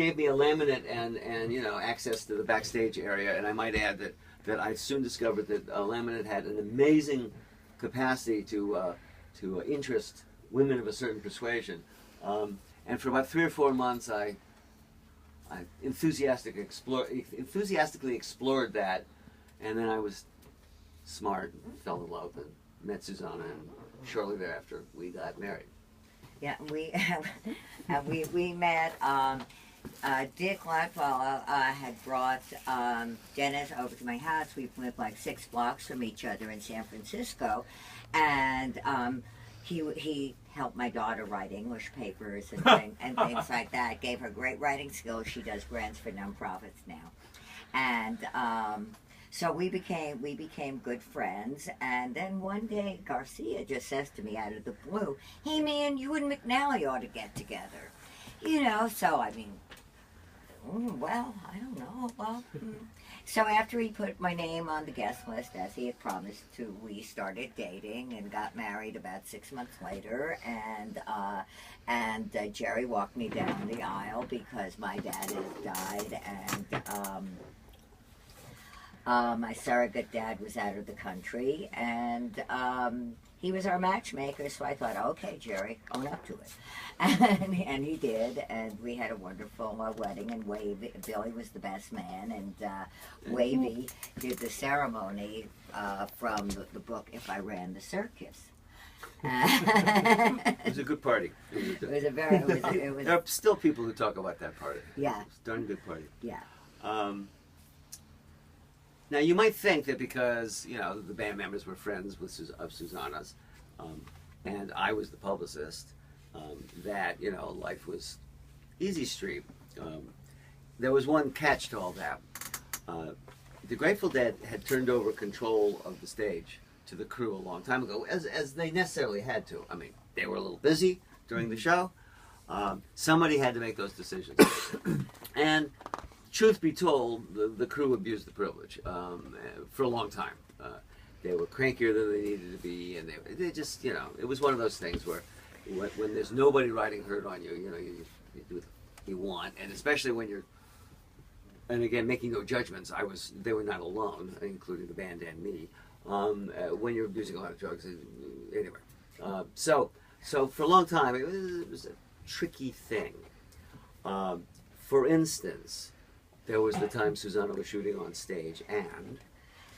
gave me a laminate and you know, access to the backstage area, and I might add that I soon discovered that a laminate had an amazing capacity to interest women of a certain persuasion. And for about 3 or 4 months, I enthusiastically explored that, and then I was smart and fell in love and met Susana, and shortly thereafter we got married. Yeah, we met. Dick Longfellow had brought Dennis over to my house. We lived like 6 blocks from each other in San Francisco, and he helped my daughter write English papers and things like that. Gave her great writing skills. She does grants for nonprofits now, and so we became good friends. And then one day Garcia just says to me out of the blue, "Hey man, you and McNally ought to get together." You know, so I mean, well, I don't know. Well, so after he put my name on the guest list, as he had promised to, we started dating and got married about 6 months later. And Jerry walked me down the aisle because my dad had died, and my surrogate dad was out of the country, and he was our matchmaker. So I thought, okay, Jerry, own up to it. And he did, and we had a wonderful wedding, and Billy was the best man, and Wavy did the ceremony from the book If I Ran the Circus. It was a good party. It was a very, it was there are still people who talk about that party. Yeah. It was a darn good party. Yeah. Now you might think that because, you know, the band members were friends of Susana's, and I was the publicist, that, you know, life was easy street. There was one catch to all that. The Grateful Dead had turned over control of the stage to the crew a long time ago, as they necessarily had to. I mean, they were a little busy during the show. Somebody had to make those decisions. And truth be told, the crew abused the privilege for a long time. They were crankier than they needed to be, and they just, you know, it was one of those things where when there's nobody riding herd on you, you know, you do what you want, and especially when you're, and again, making no judgments, they were not alone, including the band and me, when you're abusing a lot of drugs, anyway. So for a long time, it was a tricky thing. For instance, there was the time Susana was shooting on stage,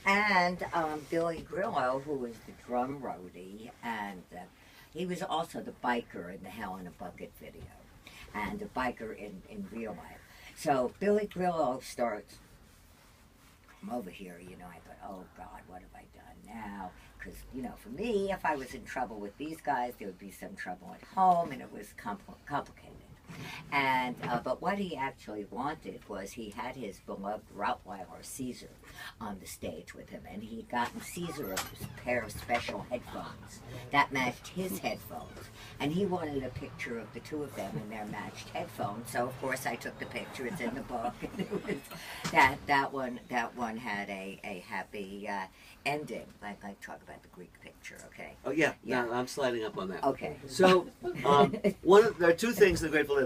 and Billy Grillo, who was the drum roadie, and he was also the biker in the Hell in a Bucket video, and the biker in real life. So Billy Grillo starts, "Come over here," you know. I thought, oh God, what have I done now? Because, you know, for me, if I was in trouble with these guys, there would be some trouble at home, and it was complicated. And but what he actually wanted was he had his beloved Rottweiler Caesar on the stage with him, and he'd gotten Caesar a pair of special headphones that matched his headphones, and he wanted a picture of the two of them in their matched headphones. So of course I took the picture. It's in the book. And it was that one had a happy ending. Like talk about the Greek picture, okay? oh yeah, no, I'm sliding up on that. Okay. So there are 2 things the Grateful Dead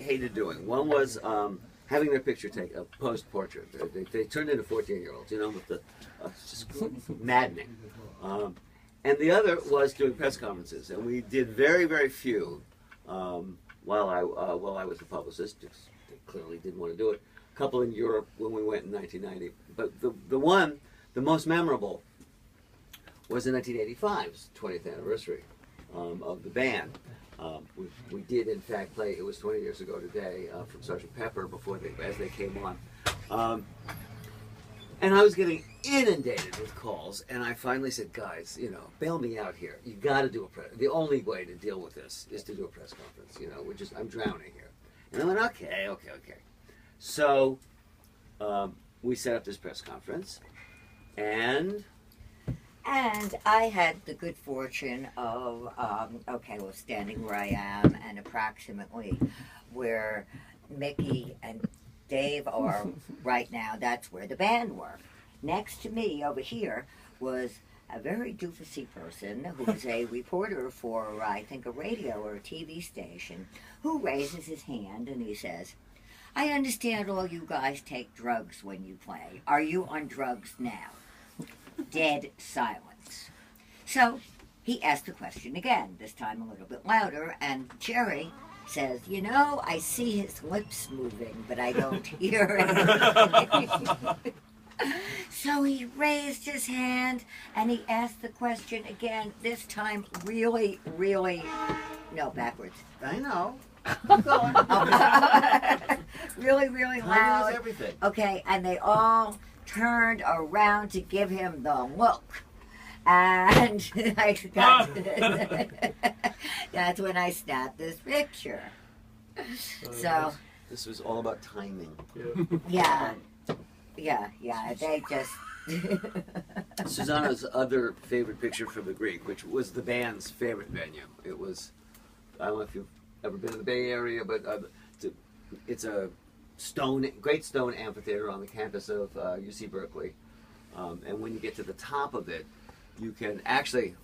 hated doing. One was having their picture taken, a posed portrait. They turned into 14-year-olds, you know, with the just maddening. And the other was doing press conferences, and we did very, very few while I was the publicist. Because they clearly didn't want to do it. A couple in Europe when we went in 1990, but the most memorable was in 1985's 20th anniversary of the band. We did in fact play, it was 20 years ago today, from Sgt. Pepper as they came on. And I was getting inundated with calls, and I finally said, guys, you know, bail me out here. You got to do a press. The only way to deal with this is to do a press conference. You know, I'm drowning here. And I went, okay. So we set up this press conference, and I had the good fortune of, standing where I am and approximately where Mickey and Dave are right now. That's where the band were. Next to me over here was a very doofusy person who was a reporter for, I think, a radio or a TV station, who raises his hand and he says, I understand all you guys take drugs when you play. Are you on drugs now? Dead silence. So he asked the question again, this time a little bit louder, and Jerry says, you know, I see his lips moving, but I don't hear anything. So he raised his hand and he asked the question again, this time really, really, no, backwards. I know. Keep going. Really, really Timing loud. is everything. Okay, and they all turned around to give him the look. And that's when I snapped this picture. So, This was all about timing. yeah, they just... Susana's other favorite picture from the Greek, which was the band's favorite venue. It was, I don't know if you've ever been to the Bay Area, but it's a great stone amphitheater on the campus of UC Berkeley. And when you get to the top of it, you can actually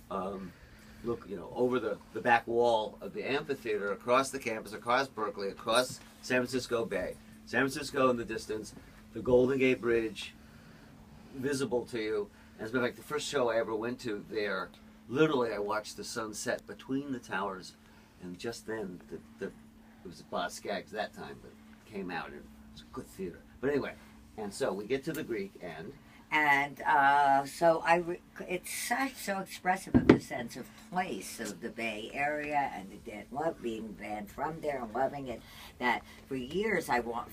look, over the back wall of the amphitheater, across the campus, across Berkeley, across San Francisco Bay. San Francisco in the distance, the Golden Gate Bridge visible to you. As a matter of fact, the first show I ever went to there, literally I watched the sun set between the towers, and just then, it was Boz Scaggs that time, but it came out, and it was a good theater. But anyway, and so we get to the Greek, and so it's so expressive of the sense of place of the Bay Area, and love being a band from there and loving it, that for years for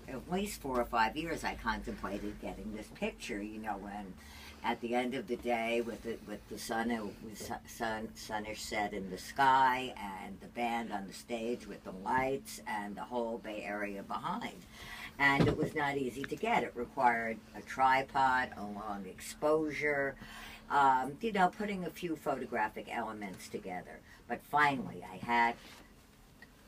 at least 4 or 5 years I contemplated getting this picture, when at the end of the day with the sunish set in the sky and the band on the stage with the lights and the whole Bay Area behind. And it was not easy to get. It required a tripod, a long exposure, putting a few photographic elements together. But finally,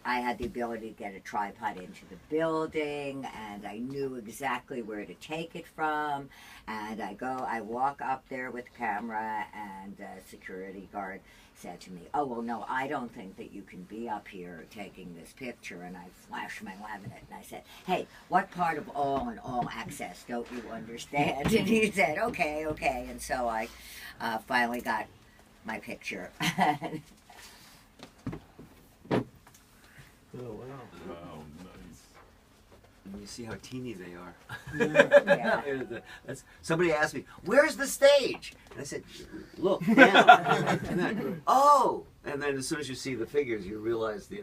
I had the ability to get a tripod into the building, and I knew exactly where to take it from. And I walk up there with the camera, and a security guard said to me, oh, well, no, I don't think that you can be up here taking this picture. And I flashed my laminate, and I said, hey, what part of all and all access don't you understand? And he said, okay. And so I finally got my picture. Oh, wow. Wow, nice. you see how teeny they are. Yeah. Somebody asked me, where's the stage? And I said, look down. And then, oh! And then as soon as you see the figures, you realize the